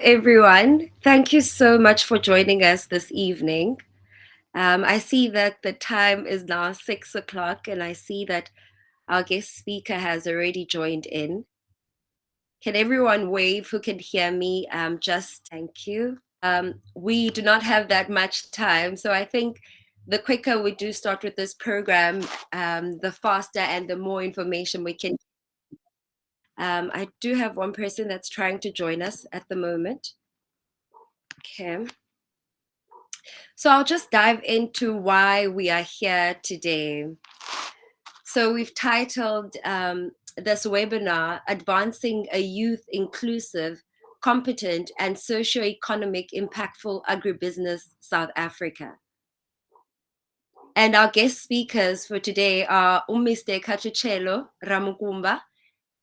everyone. Thank you so much for joining us this evening. I see that the time is now 6 o'clock, and I see that our guest speaker has already joined in. Can everyone wave who can hear me? Just thank you. We do not have that much time, so I think the quicker we do start with this program, the faster and the more information we can. I do have one person that's trying to join us at the moment. Okay. So I'll just dive into why we are here today. So we've titled this webinar, Advancing a Youth Inclusive, Competent and Socio-Economic Impactful Agribusiness South Africa. And our guest speakers for today are Mr. Khathutshelo Ramukumba,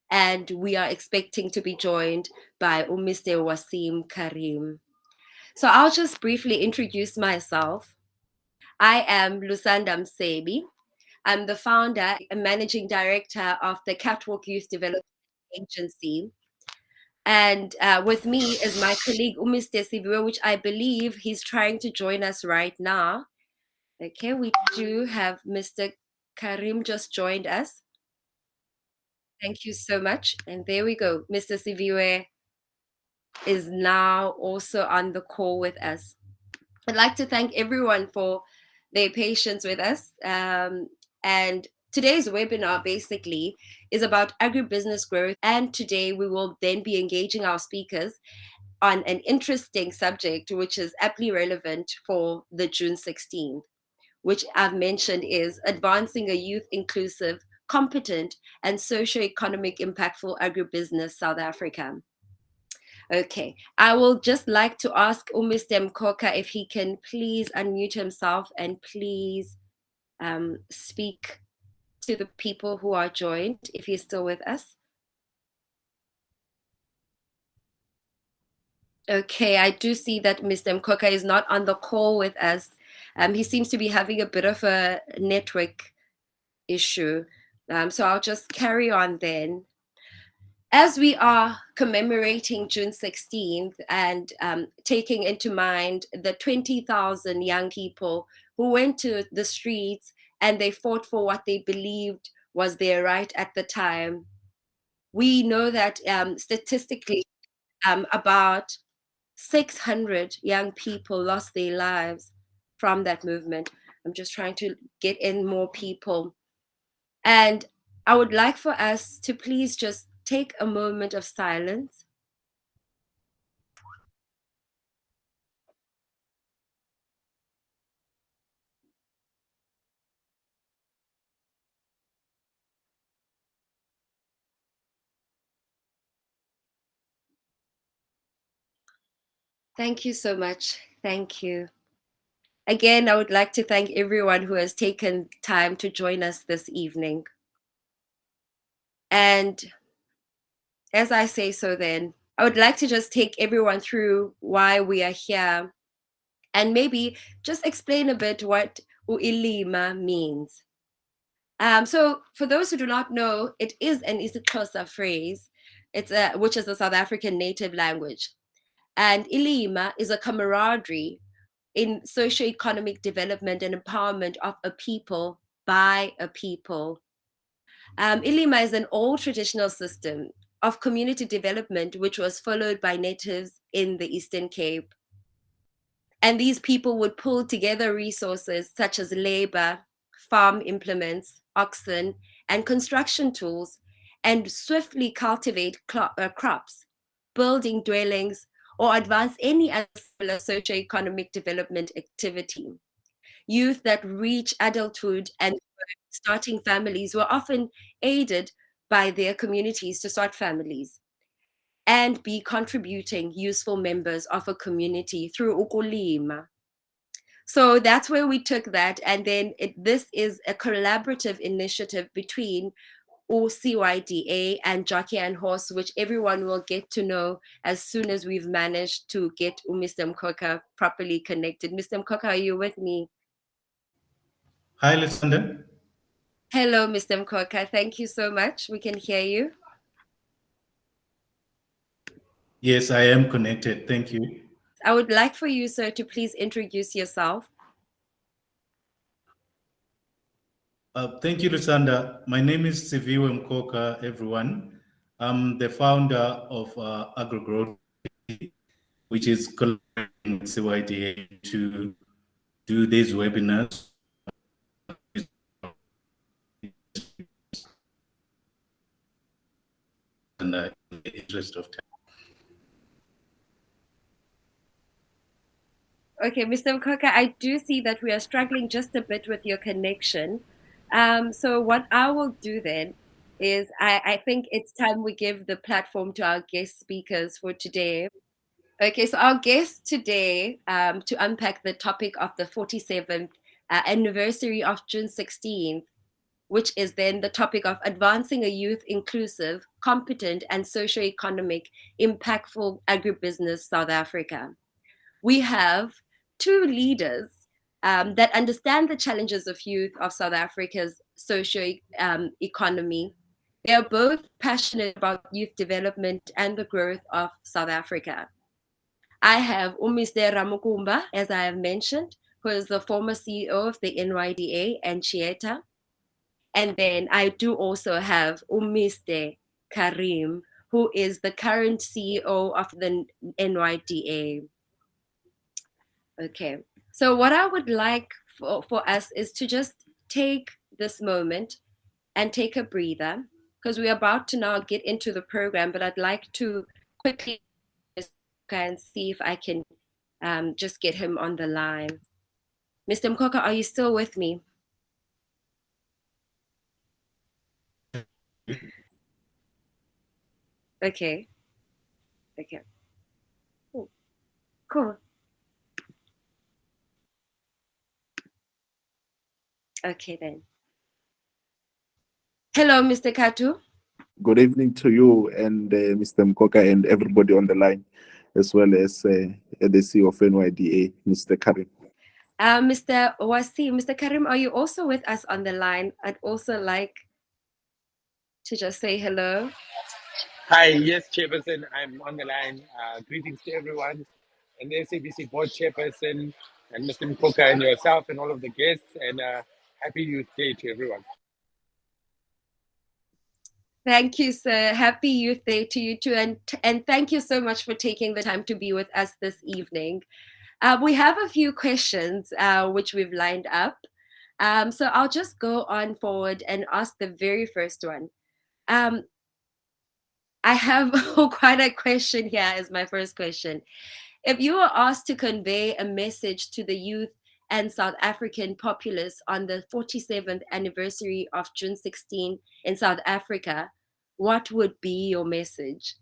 and we are expecting to be joined by Mr. Waseem Carrim. So I'll just briefly introduce myself. I am Lusanda Msebi. I'm the founder and managing director of the Catwalk Youth Development Agency. And with me is my colleague Umiste Sibiwe, which I believe he's trying to join us right now. Okay, we do have Mr. Karim just joined us. Thank you so much. And there we go. Mr. Sibiwe is now also on the call with us. I'd like to thank everyone for their patience with us. And today's webinar basically is about agribusiness growth. And today we will then be engaging our speakers on an interesting subject, which is aptly relevant for the June 16th, which I've mentioned is advancing a youth inclusive, competent, and socio-economic impactful agribusiness South Africa. Okay, I will just like to ask Mr. Mkoka if he can please unmute himself and please speak to the people who are joined, if he's still with us. Okay, I do see that Mr. Mkoka is not on the call with us. He seems to be having a bit of a network issue. So I'll just carry on then. As we are commemorating June 16th and taking into mind the 20,000 young people who went to the streets and they fought for what they believed was their right at the time, we know that statistically about 600 young people lost their lives from that movement. I'm just trying to get in more people. And I would like for us to please just take a moment of silence. Thank you so much. Thank you. Again, I would like to thank everyone who has taken time to join us this evening. And as I say so, then, I would like to just take everyone through why we are here and maybe just explain a bit what uilima means. So for those who do not know, it is an isiXhosa phrase, which is a South African native language. And ilima is a camaraderie in socio-economic development and empowerment of a people by a people. Ilima is an old traditional system of community development which was followed by natives in the Eastern Cape. And these people would pull together resources such as labor, farm implements, oxen, and construction tools, and swiftly cultivate crops, building dwellings, or advance any other socio-economic development activity. Youth that reach adulthood and starting families were often aided by their communities to start families and be contributing useful members of a community through ukulima. So that's where we took that. And then this is a collaborative initiative between CYDA and Jockey and Horse, which everyone will get to know as soon as we've managed to get Mr. Mkoka properly connected. Mr. Mkoka, are you with me? Hi, Lusanda. Hello, Mr. Mkoka. Thank you so much. We can hear you. Yes, I am connected. Thank you. I would like for you, sir, to please introduce yourself. Thank you, Lusanda. My name is Siviwe Mkoka, everyone. I'm the founder of Agrigrowth, which is collaborating with CYDA to do these webinars in the interest of time. Okay, Mr. Mkoka, I do see that we are struggling just a bit with your connection. So what I will do then is I think it's time we give the platform to our guest speakers for today. Okay, so our guest today, to unpack the topic of the 47th anniversary of June 16th, which is then the topic of advancing a youth inclusive, competent, and socio-economic impactful agribusiness South Africa. We have two leaders that understand the challenges of youth of South Africa's socio economy. They are both passionate about youth development and the growth of South Africa. I have Mr. Ramukumba, as I have mentioned, who is the former CEO of the NYDA and Chieta. And then I do also have Mr. Carrim, who is the current CEO of the NYDA. Okay. So what I would like for us is to just take this moment and take a breather because we're about to now get into the program, but I'd like to quickly and see if I can just get him on the line. Mr. Mkoka, are you still with me? Okay. Okay. Cool. Cool. Okay then. Hello, Mr. Katu. Good evening to you and Mr. Mkoka and everybody on the line, as well as the CEO of NYDA, Mr. Carrim. Mr. Waseem, Mr. Carrim, are you also with us on the line? I'd also like to just say hello. Hi, yes, Chairperson, I'm on the line. Greetings to everyone, and the SABC Board Chairperson, and Mr. Mkoka, and yourself, and all of the guests, and happy Youth Day to everyone. Thank you, sir. Happy Youth Day to you too. And thank you so much for taking the time to be with us this evening. We have a few questions which we've lined up. So I'll just go on forward and ask the very first one. I have quite a question here as my first question. If you were asked to convey a message to the youth and South African populace on the 47th anniversary of June 16 in South Africa, what would be your message?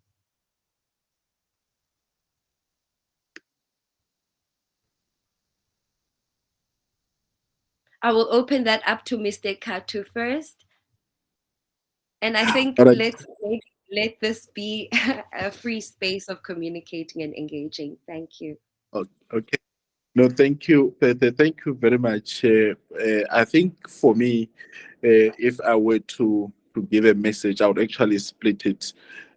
I will open that up to Mr. Katu first. And I think All right. let's let this be a free space of communicating and engaging. Thank you. Okay. No, thank you. Thank you very much. I think for me, if I were to give a message, I would actually split it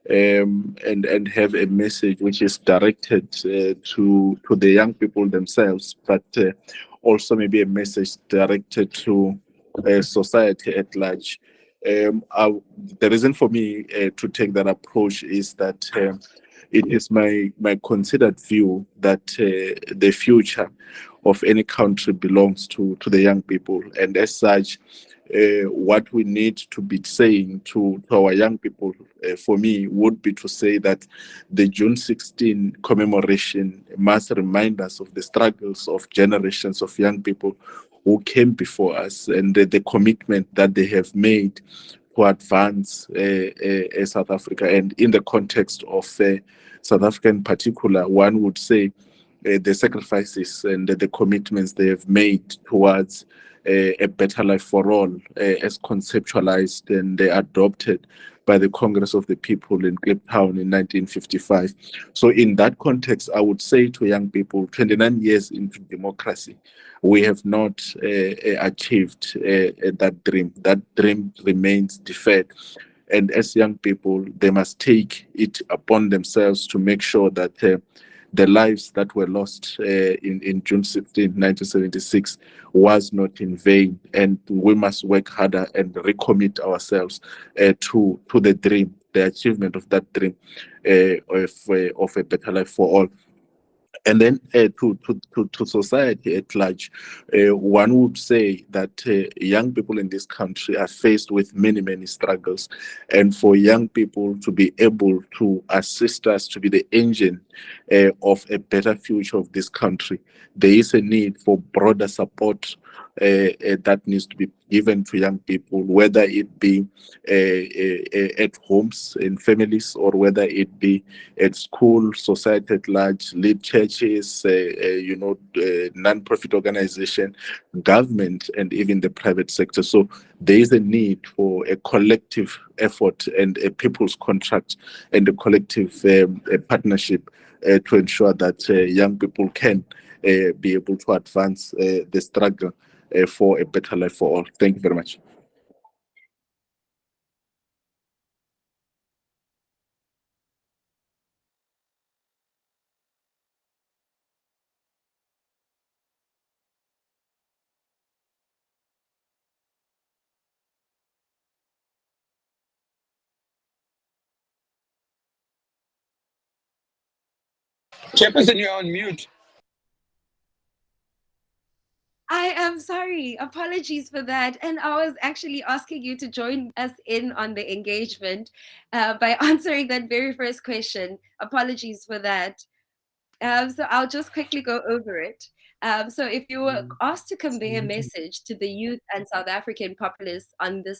and have a message which is directed to the young people themselves, but also maybe a message directed to society at large. The reason for me to take that approach is that it is my considered view that the future of any country belongs to the young people, and as such, what we need to be saying to our young people, for me, would be to say that the June 16 commemoration must remind us of the struggles of generations of young people who came before us and the commitment that they have made to advance South Africa. And in the context of South Africa in particular, one would say the sacrifices and the commitments they have made towards a better life for all, as conceptualized and adopted by the Congress of the People in Cape Town in 1955. So in that context, I would say to young people, 29 years into democracy, we have not achieved that dream. That dream remains deferred. And as young people, they must take it upon themselves to make sure that the lives that were lost in June 16, 1976 was not in vain. And we must work harder and recommit ourselves to the dream, the achievement of that dream of a better life for all. And then to society at large, one would say that young people in this country are faced with many, many struggles. And for young people to be able to assist us to be the engine of a better future of this country, there is a need for broader support that needs to be given to young people, whether it be at homes, in families, or whether it be at school, society at large, lead churches, non-profit organization, government, and even the private sector. So there is a need for a collective effort and a people's contract and a collective partnership to ensure that young people can be able to advance the struggle for a better life for all. Thank you very much. Chairperson, you're on mute. I am sorry. Apologies for that. And I was actually asking you to join us in on the engagement by answering that very first question. Apologies for that. So I'll just quickly go over it. So if you were asked to convey a message to the youth and South African populace on the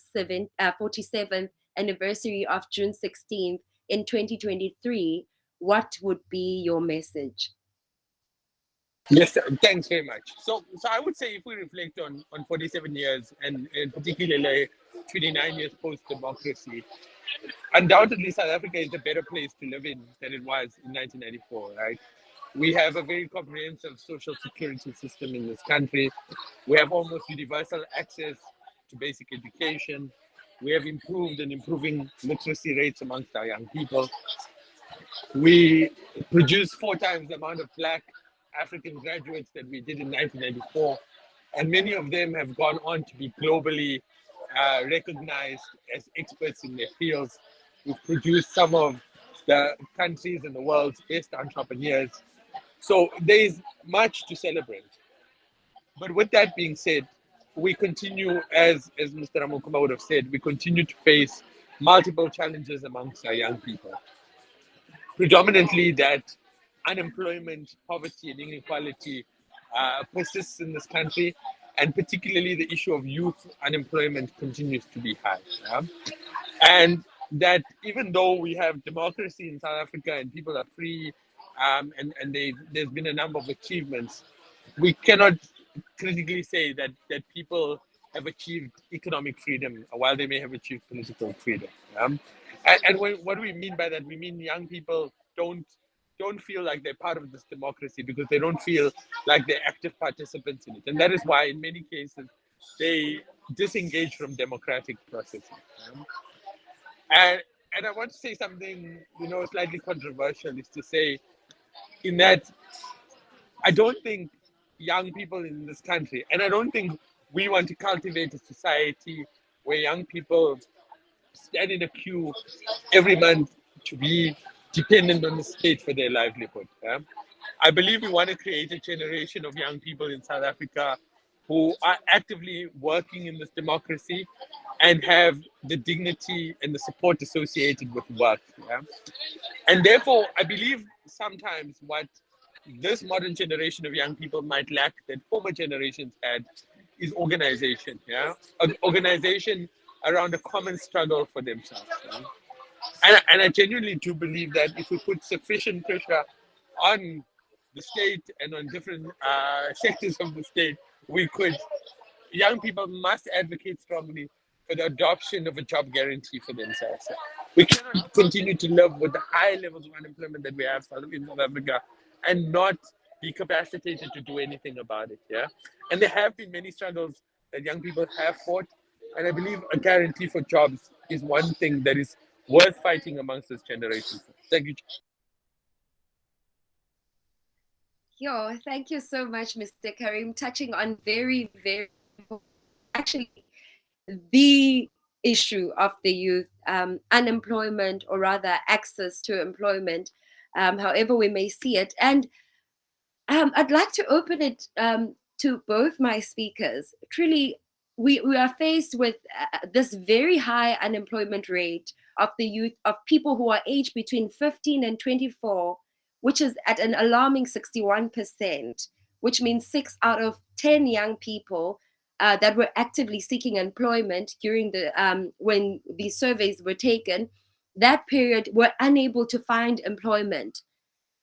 47th anniversary of June 16th in 2023, what would be your message? Yes, thanks very much. So I would say if we reflect on 47 years and particularly 29 years post-democracy, undoubtedly South Africa is a better place to live in than it was in 1994, right? We have a very comprehensive social security system in this country. We have almost universal access to basic education. We have improved and improving literacy rates amongst our young people. We produce 4 times the amount of Black African graduates that we did in 1994. And many of them have gone on to be globally recognized as experts in their fields. We've produced some of the countries and the world's best entrepreneurs. So there is much to celebrate. But with that being said, we continue, as Mr. Ramukumba would have said, we continue to face multiple challenges amongst our young people. Predominantly that unemployment, poverty, and inequality persists in this country, and particularly the issue of youth unemployment continues to be high. Yeah? And that even though we have democracy in South Africa and people are free, and there's been a number of achievements, we cannot critically say that people have achieved economic freedom while they may have achieved political freedom. And what do we mean by that? We mean young people don't feel like they're part of this democracy because they don't feel like they're active participants in it. And that is why in many cases they disengage from democratic processes. And and I want to say something, slightly controversial, is to say in that I don't think young people in this country, and I don't think we want to cultivate a society where young people stand in a queue every month to be dependent on the state for their livelihood. Yeah? I believe we want to create a generation of young people in South Africa who are actively working in this democracy and have the dignity and the support associated with work. Yeah? And therefore, I believe sometimes what this modern generation of young people might lack that former generations had is organization. Yeah, an organization around a common struggle for themselves. Yeah? And I genuinely do believe that if we put sufficient pressure on the state and on different sectors of the state, we could. Young people must advocate strongly for the adoption of a job guarantee for themselves. We cannot continue to live with the high levels of unemployment that we have in South Africa and not be capacitated to do anything about it. Yeah, and there have been many struggles that young people have fought, and I believe a guarantee for jobs is one thing that is worth fighting amongst this generation. Thank you. Yo, thank you so much, Mr. Carrim, touching on very, very actually the issue of the youth, unemployment, or rather access to employment, however we may see it. And I'd like to open it to both my speakers. Truly, we are faced with this very high unemployment rate of the youth, of people who are aged between 15 and 24, which is at an alarming 61%, which means 6 out of 10 young people that were actively seeking employment during the when these surveys were taken, that period were unable to find employment.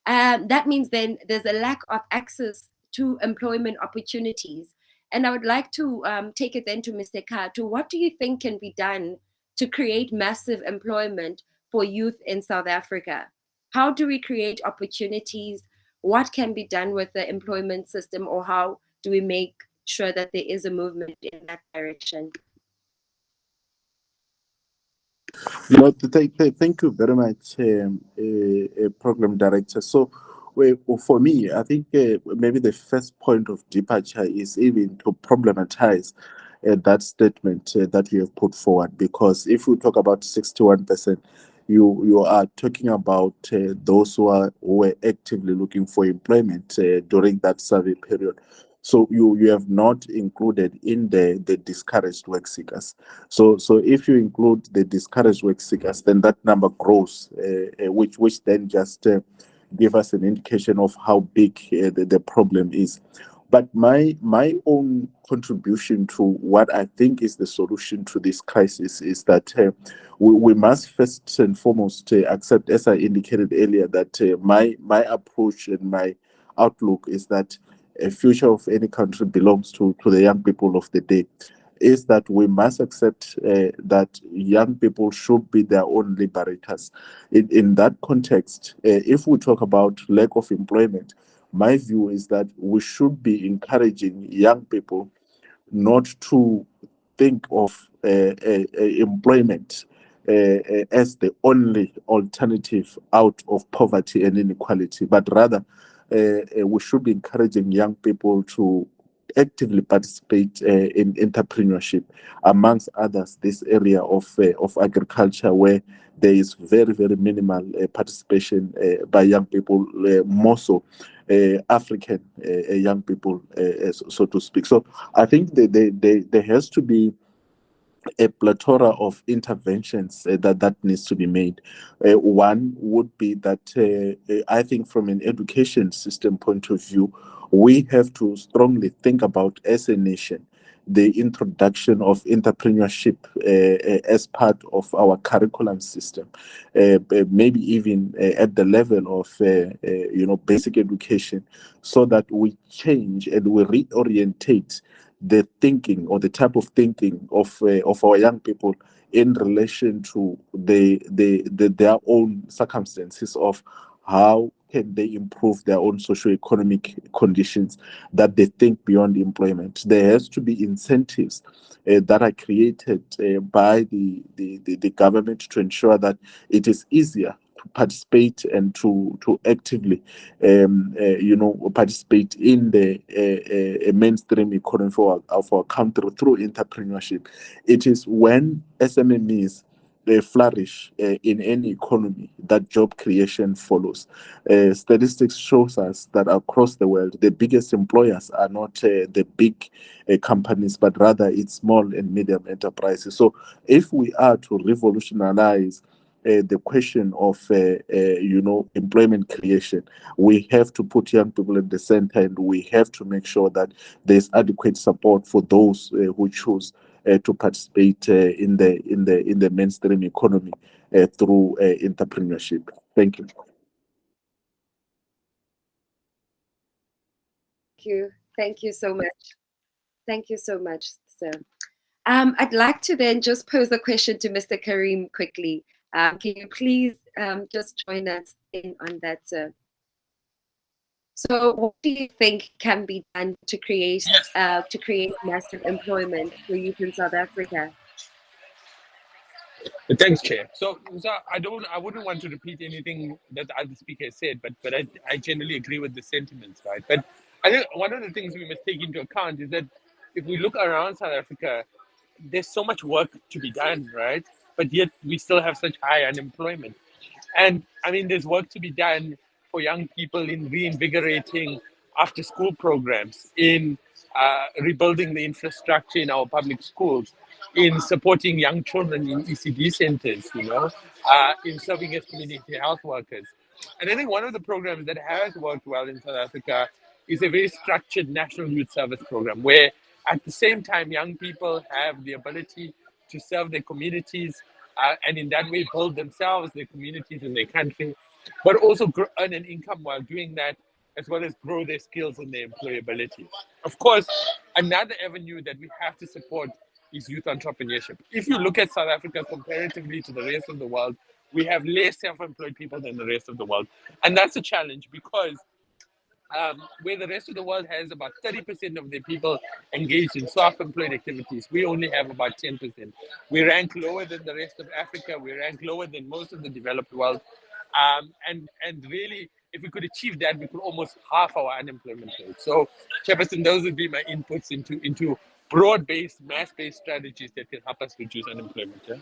That means then there's a lack of access to employment opportunities. And I would like to take it then to Mr. Khathutshelo. What do you think can be done to create massive employment for youth in South Africa? How do we create opportunities? What can be done with the employment system, or how do we make sure that there is a movement in that direction? Thank you very much, program director. So, for me, I think maybe the first point of departure is even to problematize that statement that you have put forward. Because if we talk about 61%, you are talking about those who were actively looking for employment during that survey period. So you have not included in the discouraged work seekers. So if you include the discouraged work seekers, then that number grows, which then just give us an indication of how big the problem is. But my own contribution to what I think is the solution to this crisis is that we must first and foremost accept, as I indicated earlier, that my approach and my outlook is that a future of any country belongs to the young people of the day. Is that we must accept that young people should be their own liberators. In that context, if we talk about lack of employment, my view is that we should be encouraging young people not to think of employment as the only alternative out of poverty and inequality, but rather we should be encouraging young people to actively participate in entrepreneurship, amongst others, this area of agriculture, where there is very, very minimal participation by young people, more so African young people, so to speak. So I think there has to be a plethora of interventions that needs to be made. One would be that I think from an education system point of view, we have to strongly think about, as a nation, the introduction of entrepreneurship as part of our curriculum system, maybe even at the level of basic education, so that we change and we reorientate the thinking, or the type of thinking of our young people in relation to their own circumstances, of how can they improve their own socio-economic conditions, that they think beyond employment. There has to be incentives that are created by the government to ensure that it is easier to participate and to actively participate in the mainstream economy of our country through entrepreneurship. It is when SMMEs flourish in any economy that job creation follows. Statistics shows us that across the world, the biggest employers are not the big companies, but rather it's small and medium enterprises. So if we are to revolutionize the question of employment creation, we have to put young people at the center, and we have to make sure that there's adequate support for those who choose to participate in the mainstream economy through entrepreneurship. Thank you. Thank you so much. Thank you so much, sir. I'd like to then just pose a question to Mr. Carrim quickly. Can you please just join us in on that, sir? So, what do you think can be done to create massive employment for youth in South Africa? Thanks, Chair. So I wouldn't want to repeat anything that the other speaker said, but I generally agree with the sentiments, right? But I think one of the things we must take into account is that if we look around South Africa, there's so much work to be done, right? But yet we still have such high unemployment. And I mean, there's work to be done for young people in reinvigorating after school programs, in rebuilding the infrastructure in our public schools, in supporting young children in ECD centers, in serving as community health workers. And I think one of the programs that has worked well in South Africa is a very structured national youth service program where at the same time young people have the ability to serve their communities and in that way build themselves, their communities, and their country, but also earn an income while doing that, as well as grow their skills and their employability. Of course, another avenue that we have to support is youth entrepreneurship. If you look at South Africa comparatively to the rest of the world, we have less self-employed people than the rest of the world, and that's a challenge because where the rest of the world has about 30% of their people engaged in self-employed activities, we only have about 10%. We rank lower than the rest of Africa. We rank lower than most of the developed world. And really, if we could achieve that, we could almost half our unemployment rate. So, Chairperson, those would be my inputs into broad-based, mass-based strategies that can help us reduce unemployment. Yeah?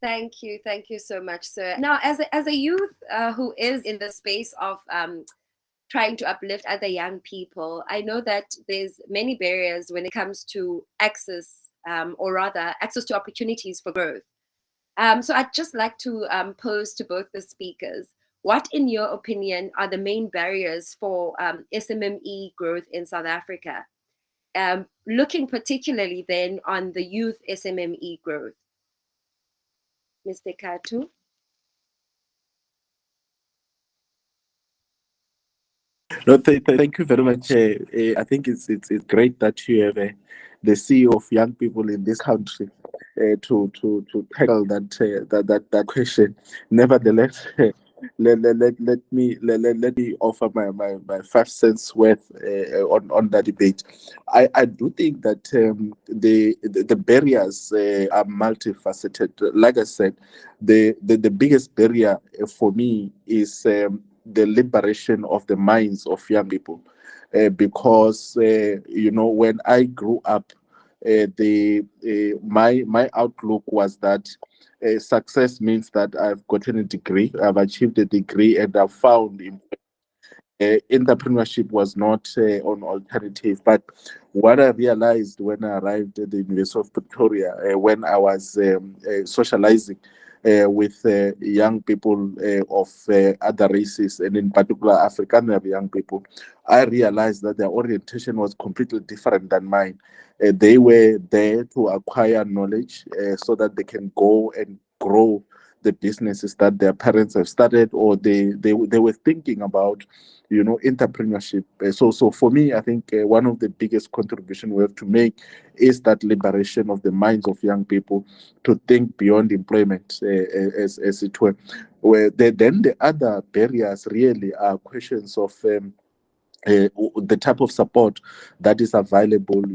Thank you so much, sir. Now, as a youth who is in the space of trying to uplift other young people, I know that there's many barriers when it comes to access, or rather access to opportunities for growth. So I'd just like to pose to both the speakers, what, in your opinion, are the main barriers for SMME growth in South Africa? Looking particularly then on the youth SMME growth. Mr. Katu? No, thank you very much. I think it's great that you have the CEO of young people in this country to tackle that question. Nevertheless, let me offer my 5 cents worth on that debate. I do think that the barriers are multifaceted. Like I said, the biggest barrier for me is the liberation of the minds of young people, because when I grew up, my outlook was that success means that I've gotten a degree, I've achieved a degree, and I've found entrepreneurship was not an alternative. But what I realized when I arrived at the University of Pretoria, when I was socializing with young people of other races, and in particular African young people, I realized that their orientation was completely different than mine. They were there to acquire knowledge so that they can go and grow the businesses that their parents have started, or they were thinking about entrepreneurship. So for me, I think one of the biggest contribution we have to make is that liberation of the minds of young people to think beyond employment, as it were. Then the other barriers really are questions of the type of support that is available,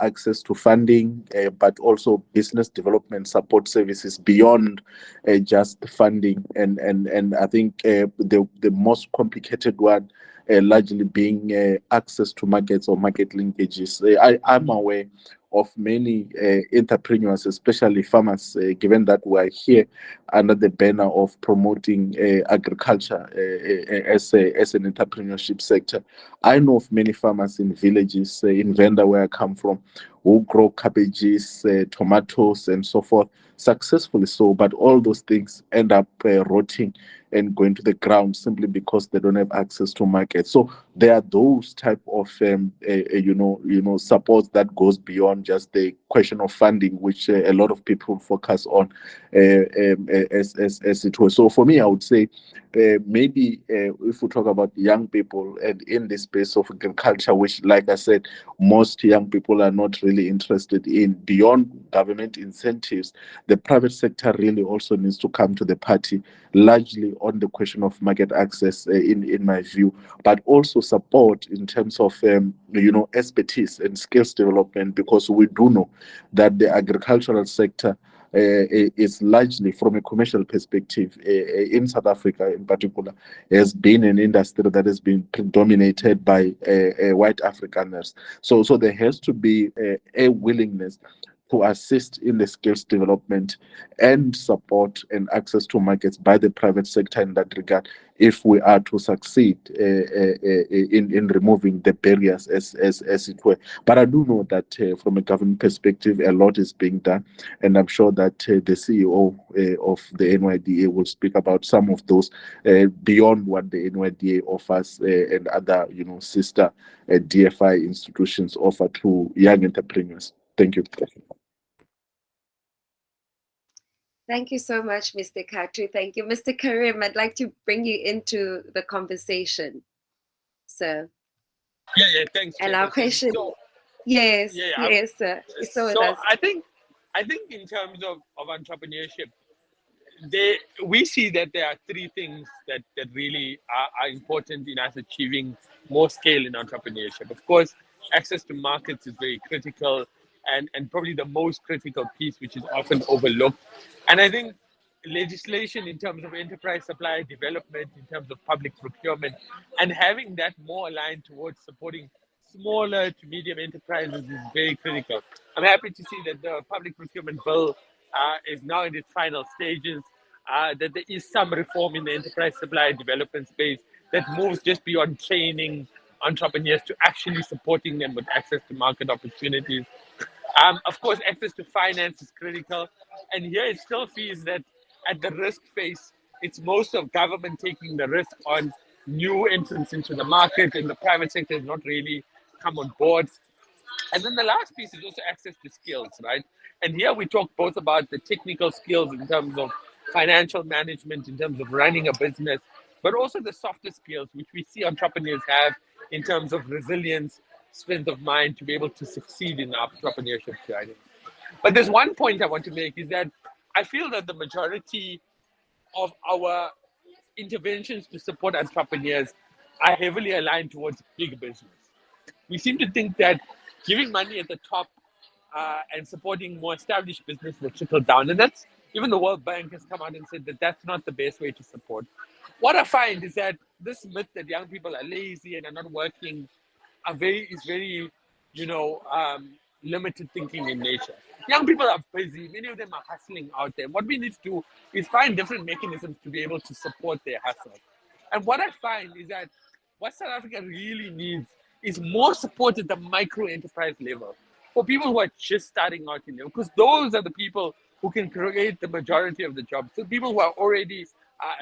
access to funding, but also business development support services beyond just funding. And I think the most complicated one largely being access to markets or market linkages. I'm aware of many entrepreneurs, especially farmers, given that we are here under the banner of promoting agriculture as an entrepreneurship sector. I know of many farmers in villages in Venda, where I come from, who grow cabbages, tomatoes, and so forth, successfully so, but all those things end up rotting and going to the ground simply because they don't have access to market. So there are those type of supports that goes beyond just the question of funding, which a lot of people focus on as it was. So for me, I would say maybe if we talk about young people and in the space of agriculture, which, like I said, most young people are not really interested in, beyond government incentives, the private sector really also needs to come to the party, largely on the question of market access, in my view, but also support in terms of expertise and skills development, because we do know that the agricultural sector is largely, from a commercial perspective, in South Africa in particular, has been an industry that has been dominated by white Afrikaners. So there has to be a willingness to assist in the skills development and support and access to markets by the private sector in that regard, if we are to succeed in removing the barriers, as it were. But I do know that from a government perspective, a lot is being done, and I'm sure that the CEO of the NYDA will speak about some of those beyond what the NYDA offers, and other sister DFI institutions offer to young entrepreneurs. Thank you. Thank you so much, Mr. Kathu. Thank you. Mr. Carrim, I'd like to bring you into the conversation. So, Yeah, thanks, and our Chairperson. question, So, yes, yeah, yes, sir. So so that's, I think in terms of entrepreneurship, we see that there are three things that really are important in us achieving more scale in entrepreneurship. Of course, access to markets is very critical, and probably the most critical piece, which is often overlooked. And I think legislation in terms of enterprise supply development, in terms of public procurement, and having that more aligned towards supporting smaller to medium enterprises is very critical. I'm happy to see that the public procurement bill is now in its final stages, that there is some reform in the enterprise supply development space that moves just beyond training entrepreneurs to actually supporting them with access to market opportunities. Of course, access to finance is critical. And here it still feels that at the risk phase, it's most of government taking the risk on new entrants into the market, and the private sector has not really come on board. And then the last piece is also access to skills, right? And here we talk both about the technical skills in terms of financial management, in terms of running a business, but also the softer skills, which we see entrepreneurs have in terms of resilience, strength of mind to be able to succeed in our entrepreneurship journey. But there's one point I want to make is that I feel that the majority of our interventions to support entrepreneurs are heavily aligned towards big business. We seem to think that giving money at the top and supporting more established business will trickle down. And that's, even the World Bank has come out and said that that's not the best way to support. What I find is that this myth that young people are lazy and are not working is very, limited thinking in nature. Young people are busy. Many of them are hustling out there. What we need to do is find different mechanisms to be able to support their hustle. And what I find is that what South Africa really needs is more support at the micro enterprise level for people who are just starting out in there, because those are the people who can create the majority of the jobs. So people who are already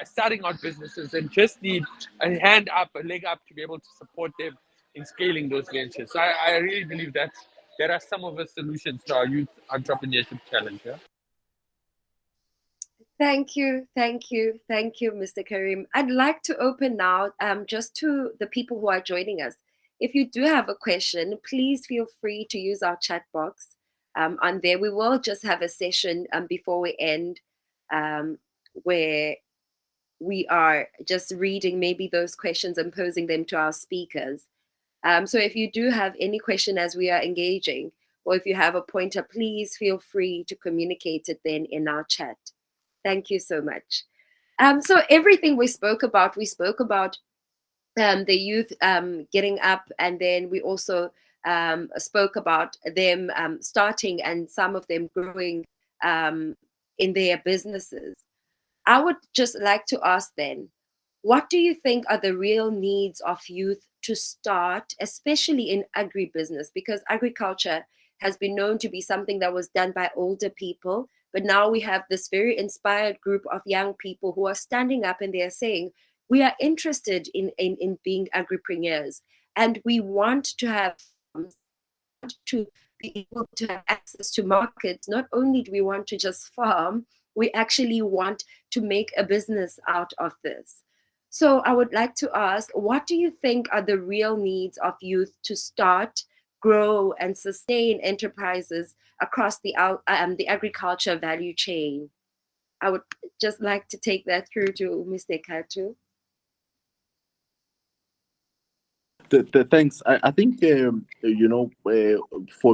starting out businesses and just need a hand up, a leg up to be able to support them in scaling those ventures. So I really believe that there are some of the solutions to our youth entrepreneurship challenge. Yeah? thank you, thank you, thank you, Mr. Carrim. I'd like to open now just to the people who are joining us. If you do have a question, please feel free to use our chat box on there. We will just have a session before we end where we are just reading maybe those questions and posing them to our speakers. So if you do have any question as we are engaging, or if you have a pointer, please feel free to communicate it then in our chat. Thank you so much. So everything we spoke about the youth getting up, and then we also spoke about them starting and some of them growing in their businesses. I would just like to ask then, what do you think are the real needs of youth to start, especially in agribusiness? Because agriculture has been known to be something that was done by older people, but now we have this very inspired group of young people who are standing up and they're saying, we are interested in being agripreneurs, and we want to have to be able to have access to markets. Not only do we want to just farm, we actually want to make a business out of this. So I would like to ask, what do you think are the real needs of youth to start, grow, and sustain enterprises across the agriculture value chain? I would just like to take that through to Mr. Katu. Thanks. I think for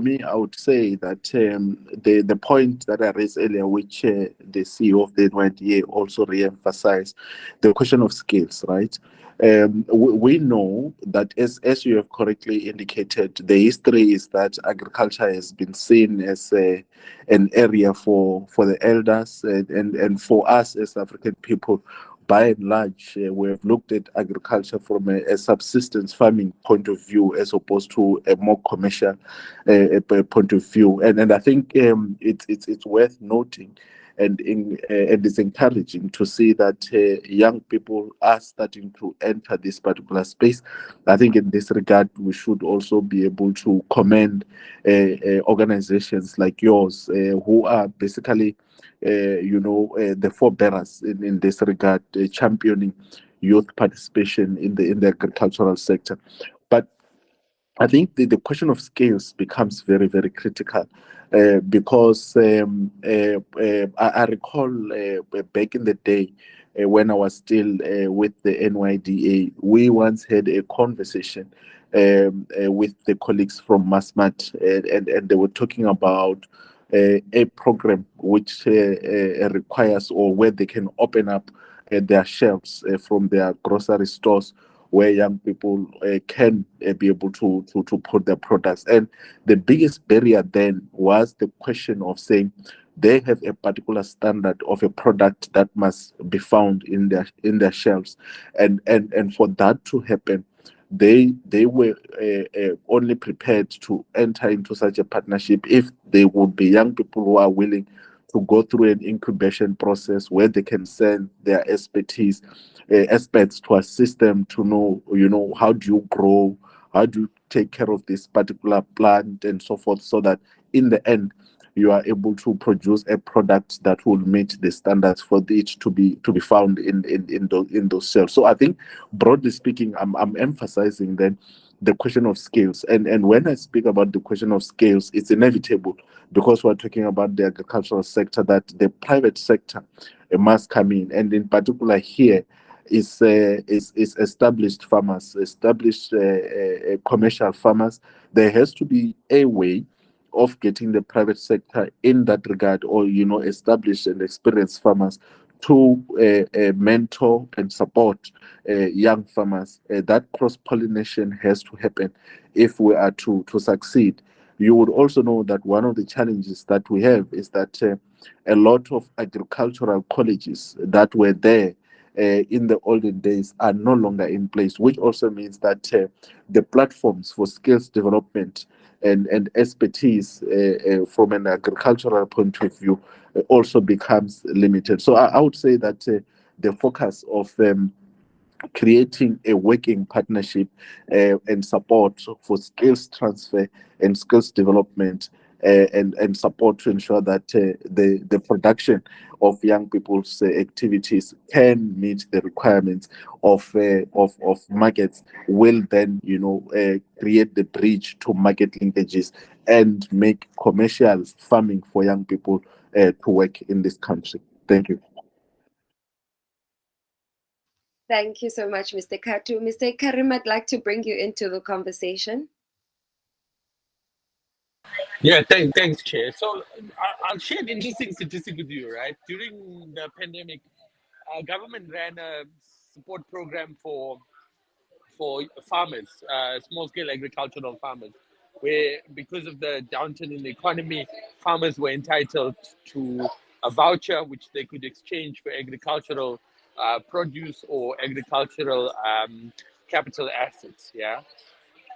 me, I would say that the point that I raised earlier, which the CEO of the NYDA also re-emphasized, the question of skills, right? We know that as you have correctly indicated, the history is that agriculture has been seen as an area for the elders, and for us as African people, by and large, we have looked at agriculture from a subsistence farming point of view as opposed to a more commercial point of view. And I think it's worth noting, and it's encouraging to see that young people are starting to enter this particular space. I think in this regard, we should also be able to commend organizations like yours who are basically the forebearers in this regard, championing youth participation in the agricultural sector. But I think the question of skills becomes very, very critical because I recall back in the day when I was still with the NYDA, we once had a conversation with the colleagues from Masmat, and they were talking about a program which requires, or where they can open up their shelves from their grocery stores, where young people can be able to put their products. And the biggest barrier then was the question of saying they have a particular standard of a product that must be found in their shelves, and for that to happen, they were only prepared to enter into such a partnership if they would be young people who are willing to go through an incubation process where they can send their expertise experts to assist them to know, how do you grow, how do you take care of this particular plant, and so forth, so that in the end you are able to produce a product that will meet the standards for it to be found in those cells. So I think, broadly speaking, I'm emphasizing then the question of skills, and when I speak about the question of skills, it's inevitable because we're talking about the agricultural sector, that the private sector must come in, and in particular here is established farmers, established commercial farmers. There has to be a way of getting the private sector in that regard, or established and experienced farmers to mentor and support young farmers. That cross pollination has to happen if we are to succeed. You would also know that one of the challenges that we have is that a lot of agricultural colleges that were there in the olden days are no longer in place, which also means that the platforms for skills development and expertise from an agricultural point of view also becomes limited. So I would say that the focus of creating a working partnership and support for skills transfer and skills development, and support to ensure that the production of young people's activities can meet the requirements of markets, will then create the bridge to market linkages and make commercial farming for young people to work in this country. Thank you. Thank you so much, Mr. Katu. Mr. Carrim, I'd like to bring you into the conversation. Yeah, thanks, Chair. So I'll share an interesting statistic with you, right? During the pandemic, our government ran a support program for farmers, small scale agricultural farmers, where because of the downturn in the economy, farmers were entitled to a voucher which they could exchange for agricultural produce or agricultural capital assets. Yeah.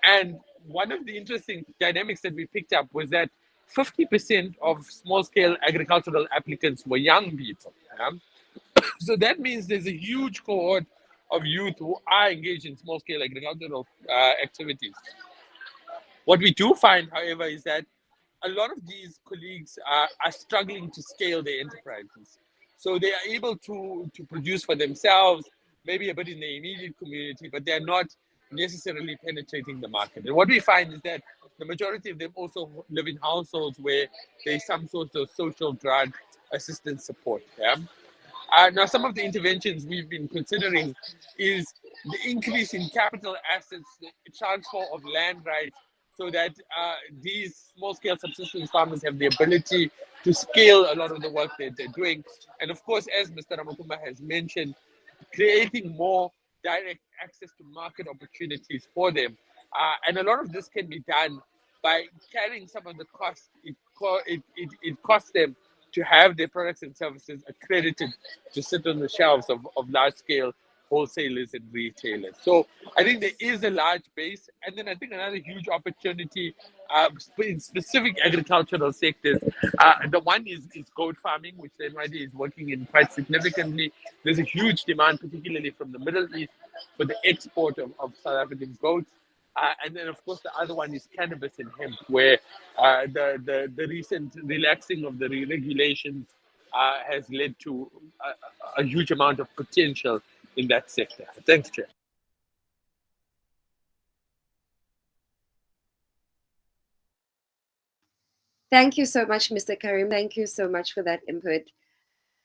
And one of the interesting dynamics that we picked up was that 50% of small scale agricultural applicants were young people. Yeah? So that means there's a huge cohort of youth who are engaged in small scale agricultural activities. What we do find, however, is that a lot of these colleagues are struggling to scale their enterprises. So they are able to produce for themselves, maybe a bit in the immediate community, but they're not necessarily penetrating the market. And what we find is that the majority of them also live in households where there's some sort of social drug assistance support. Yeah? Now, some of the interventions we've been considering is the increase in capital assets, the transfer of land rights, so that these small-scale subsistence farmers have the ability to scale a lot of the work that they're doing. And of course, as Mr. Ramukumba has mentioned, creating more direct access to market opportunities for them. And a lot of this can be done by carrying some of the costs it costs them to have their products and services accredited to sit on the shelves of large scale wholesalers and retailers. So I think there is a large base. And then I think another huge opportunity in specific agricultural sectors. The one is goat farming, which the NYDA is working in quite significantly. There's a huge demand, particularly from the Middle East, for the export of South African goats. And then, of course, the other one is cannabis and hemp, where the recent relaxing of the regulations has led to a huge amount of potential in that sector. Thanks, Chair. Thank you so much, Mr. Carrim. Thank you so much for that input.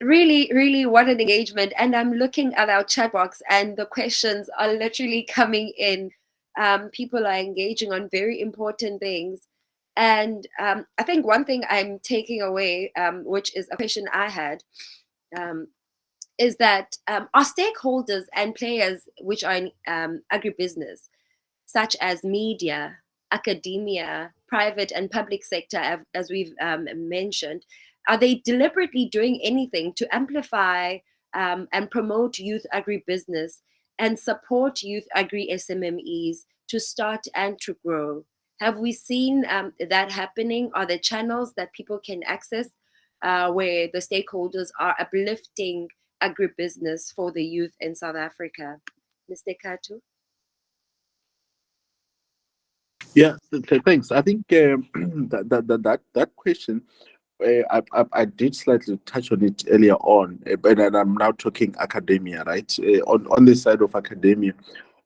Really, really, what an engagement. And I'm looking at our chat box, and the questions are literally coming in. People are engaging on very important things. And I think one thing I'm taking away, which is a question I had, is that our stakeholders and players which are in agribusiness, such as media, academia, private and public sector, as we've mentioned, are they deliberately doing anything to amplify and promote youth agribusiness and support youth agri SMMEs to start and to grow? Have we seen that happening? Are there channels that people can access where the stakeholders are uplifting agribusiness for the youth in South Africa? Mr. Katu? Yeah, thanks. I think that question, I did slightly touch on it earlier on, but I'm now talking academia, right? On the side of academia,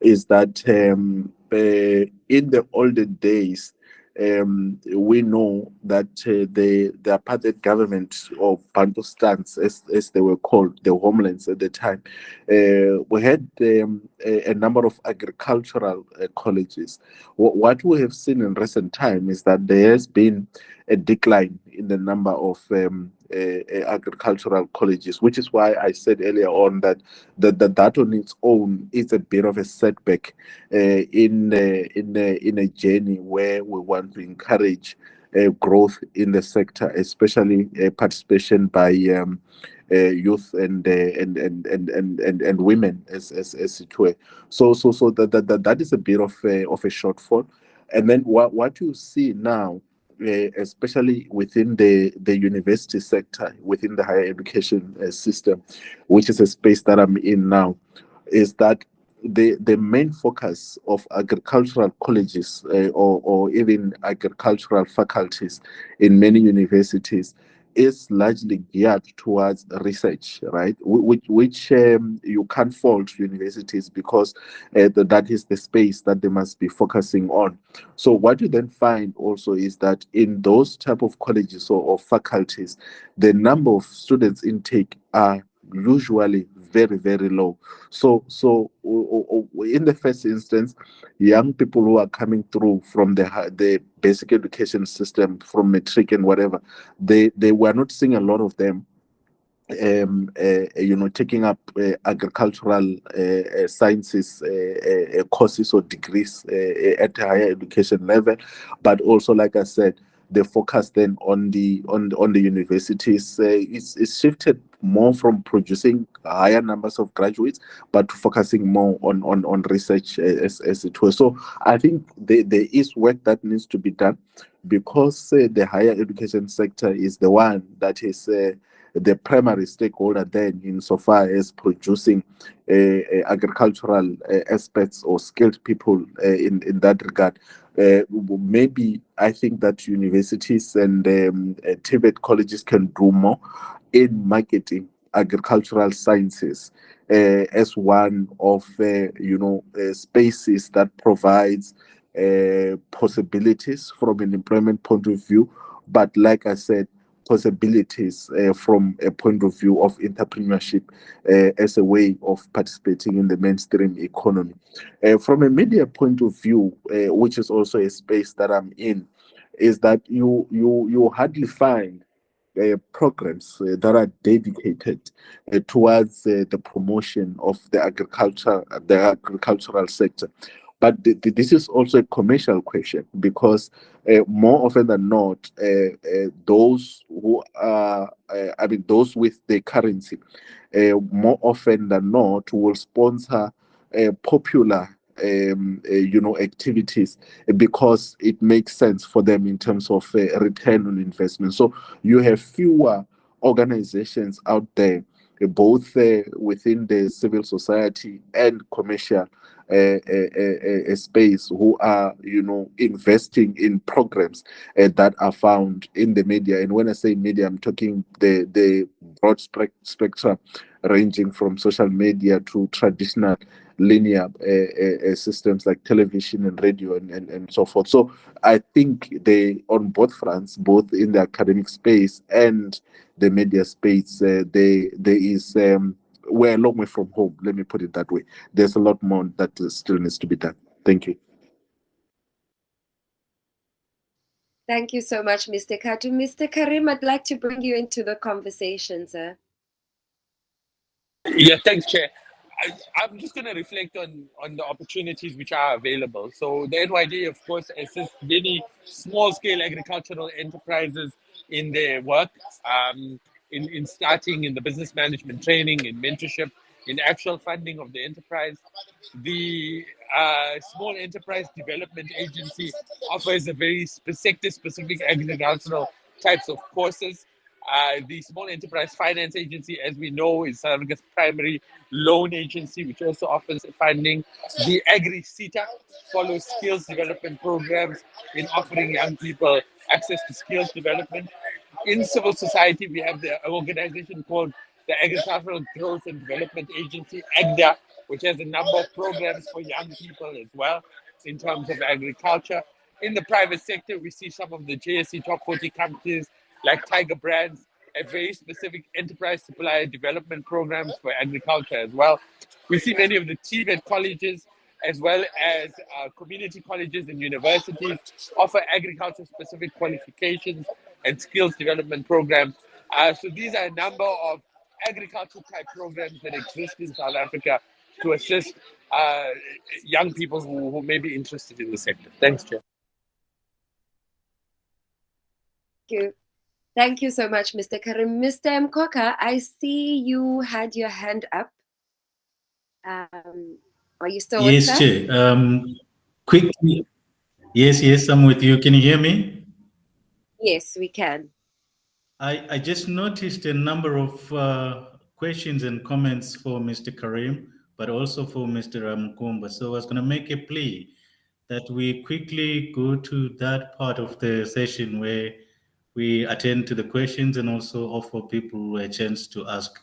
is that in the olden days, we know that the apartheid government, or Bantustans, as they were called, the homelands at the time, we had a number of agricultural colleges. What we have seen in recent time is that there has been a decline in the number of agricultural colleges, which is why I said earlier on that on its own is a bit of a setback in a journey where we want to encourage growth in the sector, especially participation by youth and women as it were. So that is a bit of a shortfall. And then what you see now, especially within the university sector, within the higher education system, which is a space that I'm in now, is that the main focus of agricultural colleges or even agricultural faculties in many universities is largely geared towards research, right? Which you can't fault universities, because that is the space that they must be focusing on. So what you then find also is that in those type of colleges or faculties, the number of students intake are usually very, very low. So in the first instance, young people who are coming through from the basic education system, from matric and whatever, they were not seeing a lot of them taking up agricultural sciences courses or degrees at a higher education level. But also, like I said, the focus then on the universities is shifted more from producing higher numbers of graduates, but focusing more on research as it were. So I think there is work that needs to be done, because the higher education sector is the one that is the primary stakeholder then, insofar as producing agricultural aspects or skilled people in that regard. Maybe I think that universities and TVET colleges can do more in marketing agricultural sciences as one of spaces that provides possibilities from an employment point of view, but like I said, possibilities from a point of view of entrepreneurship as a way of participating in the mainstream economy. From a media point of view, which is also a space that I'm in, is that you hardly find programs that are dedicated towards the promotion of the agricultural sector. But this is also a commercial question, because more often than not, those who are, those with the currency, more often than not, will sponsor popular activities because it makes sense for them in terms of return on investment. So you have fewer organizations out there, both within the civil society and commercial space, who are investing in programs that are found in the media. And when I say media, I'm talking the broad spectrum, ranging from social media to traditional linear systems like television and radio and so forth. So I think they, on both fronts, both in the academic space and the media space, there is we're a long way from home. Let me put it that way. There's a lot more that still needs to be done. Thank you. Thank you so much, Mr. Katu. Mr. Carrim, I'd like to bring you into the conversation, sir. Yeah, thanks, Chair. I'm just going to reflect on the opportunities which are available. So the NYDA, of course, assists many small-scale agricultural enterprises in their work, in starting in the business management training, in mentorship, in actual funding of the enterprise. The Small Enterprise Development Agency offers a very sector-specific agricultural types of courses. The Small Enterprise Finance Agency, as we know, is South Africa's primary loan agency, which also offers funding. The Agri-SETA follows skills development programs in offering young people access to skills development. In civil society, we have the organization called the Agricultural Growth and Development Agency, AGDA, which has a number of programs for young people as well in terms of agriculture. In the private sector, we see some of the JSE top 40 companies like Tiger Brands have very specific enterprise supplier development programs for agriculture as well. We see many of the TVET colleges as well as community colleges and universities offer agriculture-specific qualifications and skills development programs. So these are a number of agriculture-type programs that exist in South Africa to assist young people who may be interested in the sector. Thanks, Chair. Thank you. Thank you so much, Mr. Carrim. Mr. Mkoka, I see you had your hand up. Are you still with us? Yes, Chair. Quickly. Yes, I'm with you. Can you hear me? Yes, we can. I just noticed a number of questions and comments for Mr. Carrim, but also for Mr. Ramukumba. So I was going to make a plea that we quickly go to that part of the session where we attend to the questions and also offer people a chance to ask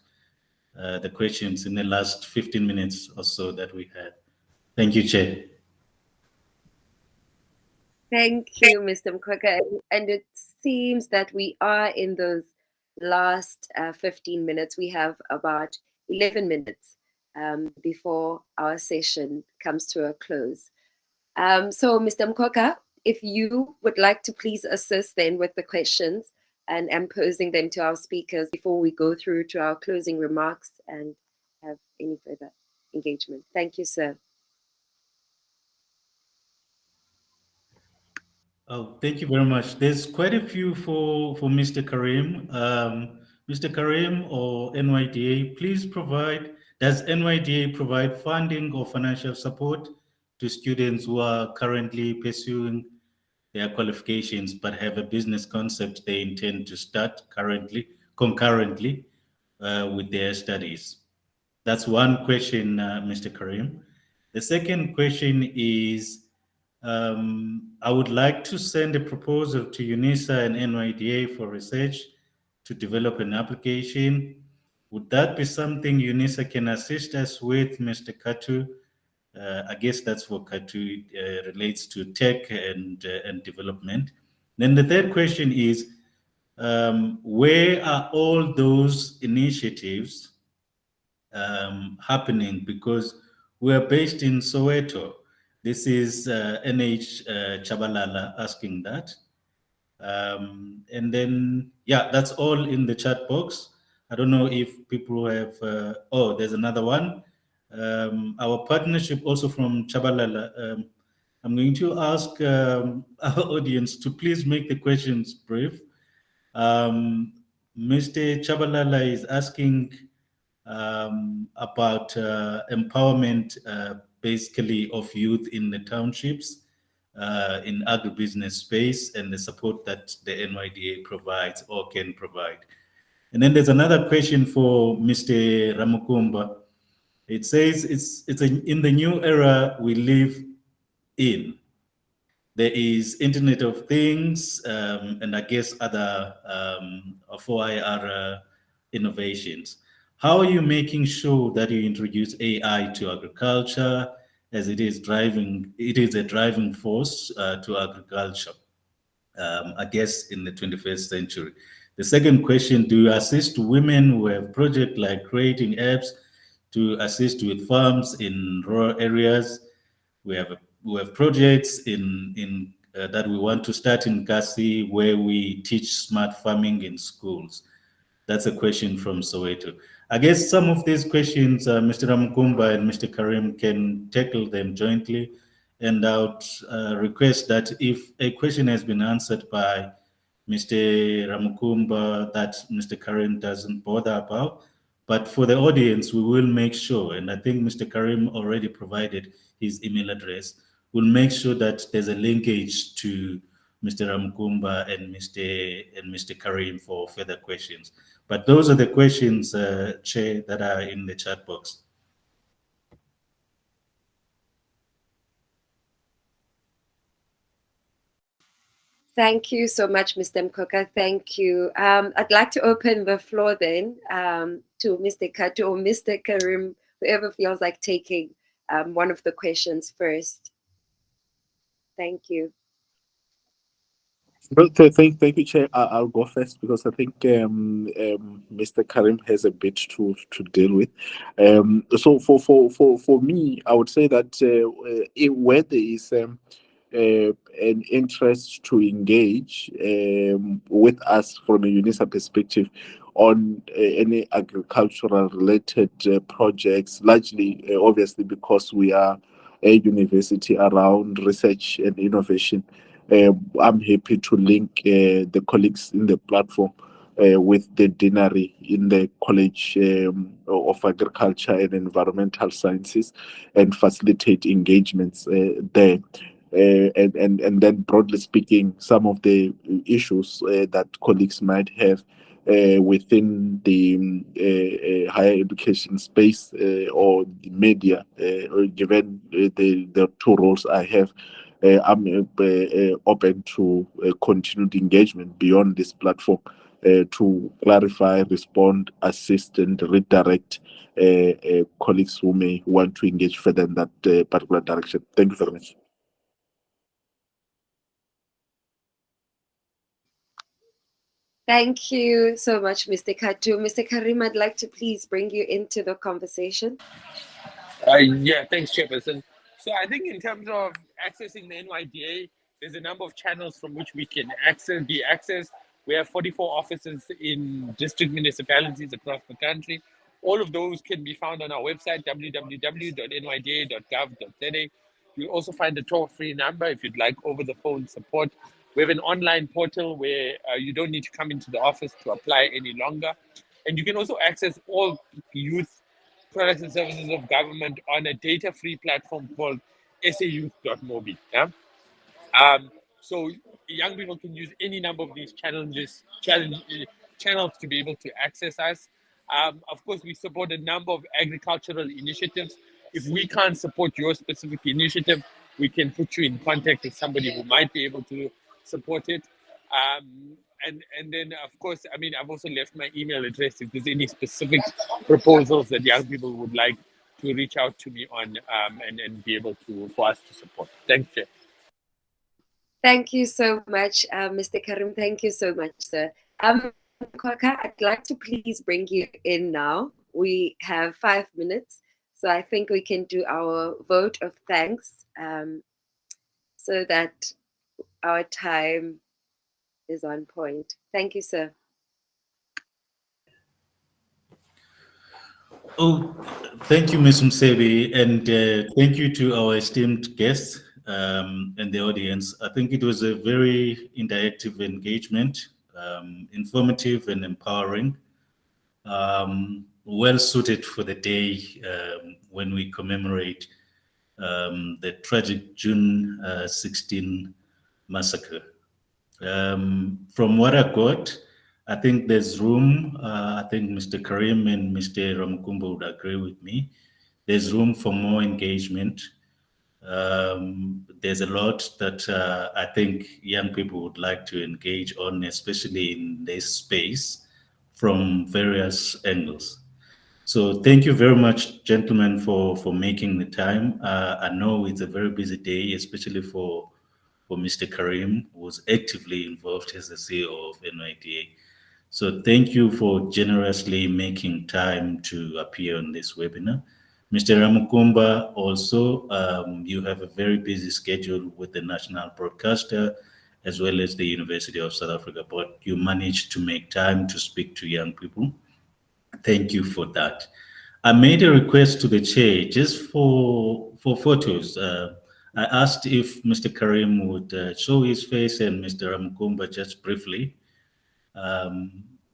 the questions in the last 15 minutes or so that we had. Thank you, Chair. Thank you, Mr. Mkoka. And it seems that we are in those last 15 minutes. We have about 11 minutes before our session comes to a close. So, Mr. Mkoka, if you would like to please assist then with the questions and posing them to our speakers before we go through to our closing remarks and have any further engagement. Thank you, sir. Oh, thank you very much. There's quite a few for Mr. Carrim. Mr. Carrim or NYDA, please does NYDA provide funding or financial support to students who are currently pursuing their qualifications but have a business concept they intend to start concurrently with their studies? That's one question, Mr. Carrim. The second question is, I would like to send a proposal to UNISA and NYDA for research to develop an application Would that be something UNISA can assist us with, Mr. Katu? I guess that's for Katu, relates to tech and development. Then the third question is, where are all those initiatives happening? Because we are based in Soweto. This is NH Chabalala asking that. And then, yeah, that's all in the chat box. I don't know if people have, oh, there's another one. Our partnership also from Chabalala. I'm going to ask our audience to please make the questions brief. Mr. Chabalala is asking about empowerment, basically, of youth in the townships, in agribusiness space, and the support that the NYDA provides or can provide. And then there's another question for Mr. Ramukumba. It says in the new era we live in, there is Internet of Things, and I guess other 4IR innovations. How are you making sure that you introduce AI to agriculture, as it is a driving force to agriculture, I guess, in the 21st century? The second question, do you assist women who have projects like creating apps to assist with farms in rural areas? We have projects in that we want to start in Kasi, where we teach smart farming in schools. That's a question from Soweto. I guess some of these questions, Mr. Ramukumba and Mr. Carrim can tackle them jointly. And I would request that if a question has been answered by Mr. Ramukumba that Mr. Carrim doesn't bother about, but for the audience, we will make sure, and I think Mr. Carrim already provided his email address, we'll make sure that there's a linkage to Mr. Ramukumba and Mr. Carrim for further questions. But those are the questions, Chair, that are in the chat box. Thank you so much, Mr. Mkoka. Thank you. I'd like to open the floor then to Mr. Katu or Mr. Carrim, whoever feels like taking one of the questions first. Thank you. Thank you, Chair. I'll go first because I think Mr. Karim has a bit to deal with. So for me, I would say that where there is an interest to engage with us from a UNISA perspective on any agricultural related projects, largely obviously because we are a university around research and innovation. I'm happy to link the colleagues in the platform with the deanery in the College of Agriculture and Environmental Sciences and facilitate engagements there. And then broadly speaking, some of the issues that colleagues might have within the higher education space or the media, given the two roles I have, I'm open to continued engagement beyond this platform to clarify, respond, assist, and redirect colleagues who may want to engage further in that particular direction. Thank you very much. Thank you so much, Mr. Katu. Mr. Carrim, I'd like to please bring you into the conversation. Yeah, thanks, Chairperson. So I think in terms of accessing the NYDA, there's a number of channels from which we can be accessed. We have 44 offices in district municipalities across the country. All of those can be found on our website, www.nyda.gov.za. You'll also find a toll-free number if you'd like over-the-phone support. We have an online portal where you don't need to come into the office to apply any longer. And you can also access all youth products and services of government on a data-free platform called sayouth.mobi. Yeah? So young people can use any number of these channels to be able to access us. Of course, we support a number of agricultural initiatives. If we can't support your specific initiative, we can put you in contact with somebody who might be able to support it. and then of course, I mean, I've also left my email address if there's any specific proposals that young people would like to reach out to me on, and be able to for us to support. Thank you. Thank you so much, Mr. Carrim. Thank you so much, sir. Kwaka, I'd like to please bring you in now. We have 5 minutes, so I think we can do our vote of thanks, so that our time is on point. Thank you, sir. Oh, thank you, Ms. Msebi, and thank you to our esteemed guests and the audience. I think it was a very interactive engagement, informative and empowering, well suited for the day when we commemorate the tragic June 16 massacre. From what I got, I think there's room. I think Mr. Karim and Mr. Ramukumba would agree with me. There's room for more engagement. There's a lot that I think young people would like to engage on, especially in this space from various angles. So thank you very much, gentlemen, for making the time. I know it's a very busy day, especially for Mr. Karim, who was actively involved as the CEO of NYDA. So thank you for generously making time to appear on this webinar. Mr. Ramukumba, also, you have a very busy schedule with the national broadcaster as well as the University of South Africa, but you managed to make time to speak to young people. Thank you for that. I made a request to the chair just for photos. I asked if Mr. Karim would show his face and Mr. Ramkumba just briefly.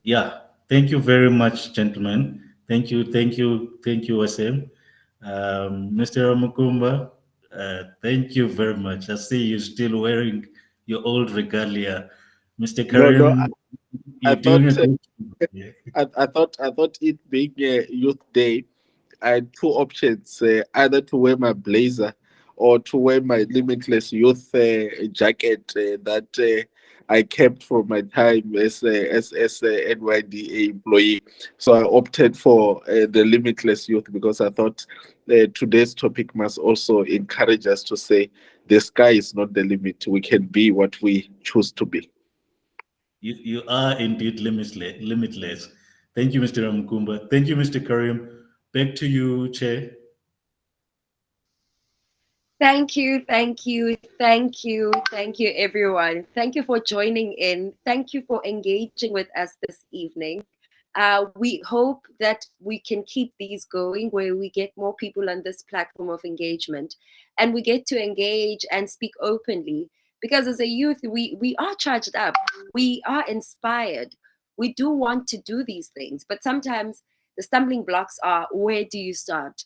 Yeah, thank you very much, gentlemen. Thank you, Waseem. Mr. Ramukumba, thank you very much. I see you still wearing your old regalia. Mr. No, no, Karim, I you're doing thought a good job. Yeah. I thought it being a youth day, I had two options: either to wear my blazer or to wear my limitless youth jacket that I kept from my time as a NYDA employee. So I opted for the limitless youth because I thought today's topic must also encourage us to say the sky is not the limit. We can be what we choose to be. You are indeed limitless. Limitless. Thank you, Mr. Ramkumba. Thank you, Mr. Karim. Back to you, Chair. Thank you, thank you, thank you, thank you, everyone. Thank you for joining in. Thank you for engaging with us this evening. We hope that we can keep these going where we get more people on this platform of engagement and we get to engage and speak openly because as a youth, we are charged up, we are inspired, we do want to do these things, but sometimes the stumbling blocks are where do you start?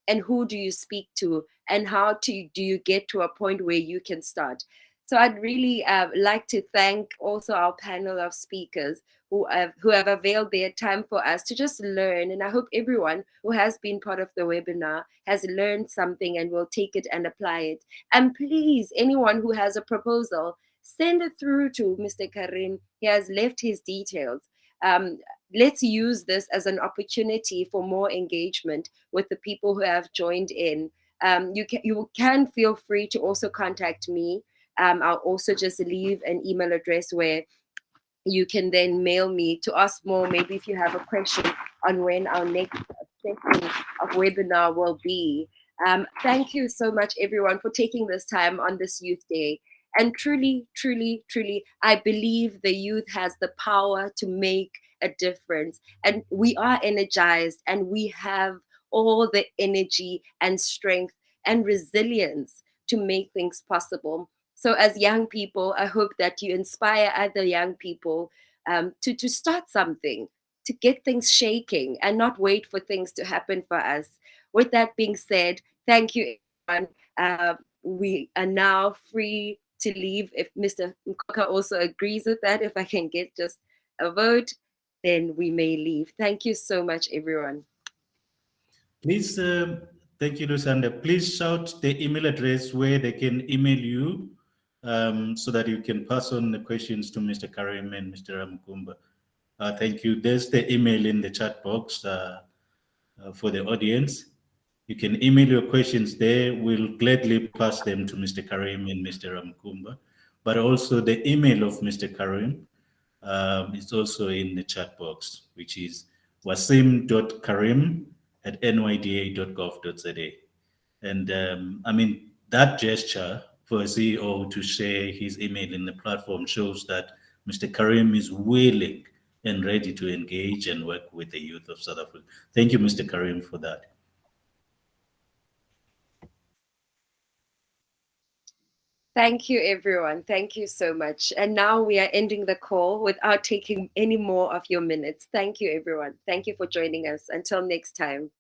And who do you speak to and how do you get to a point where you can start. So I'd really like to thank also our panel of speakers who have availed their time for us to just learn, and I hope everyone who has been part of the webinar has learned something and will take it and apply it. And please, anyone who has a proposal, send it through to Mr. Karim. He has left his details. Let's use this as an opportunity for more engagement with the people who have joined in. You can feel free to also contact me. I'll also just leave an email address where you can then mail me to ask more. Maybe if you have a question on when our next session of webinar will be. Thank you so much, everyone, for taking this time on this Youth Day. And truly, truly, truly, I believe the youth has the power to make a difference. And we are energized and we have all the energy and strength and resilience to make things possible. So, as young people, I hope that you inspire other young people to start something, to get things shaking and not wait for things to happen for us. With that being said, thank you, everyone. We are now free to leave. If Mr. Mkoka also agrees with that, if I can get just a vote, then we may leave. Thank you so much, everyone. Please, thank you, Lusanda. Please shout the email address where they can email you so that you can pass on the questions to Mr. Carrim and Mr. Ramukumba. Thank you. There's the email in the chat box for the audience. You can email your questions there. We'll gladly pass them to Mr. Karim and Mr. Ramkumba. But also the email of Mr. Karim is also in the chat box, which is wasim.karim@nyda.gov.za. And I mean, that gesture for a CEO to share his email in the platform shows that Mr. Karim is willing and ready to engage and work with the youth of South Africa. Thank you, Mr. Karim, for that. Thank you, everyone. Thank you so much. And now we are ending the call without taking any more of your minutes. Thank you, everyone. Thank you for joining us. Until next time.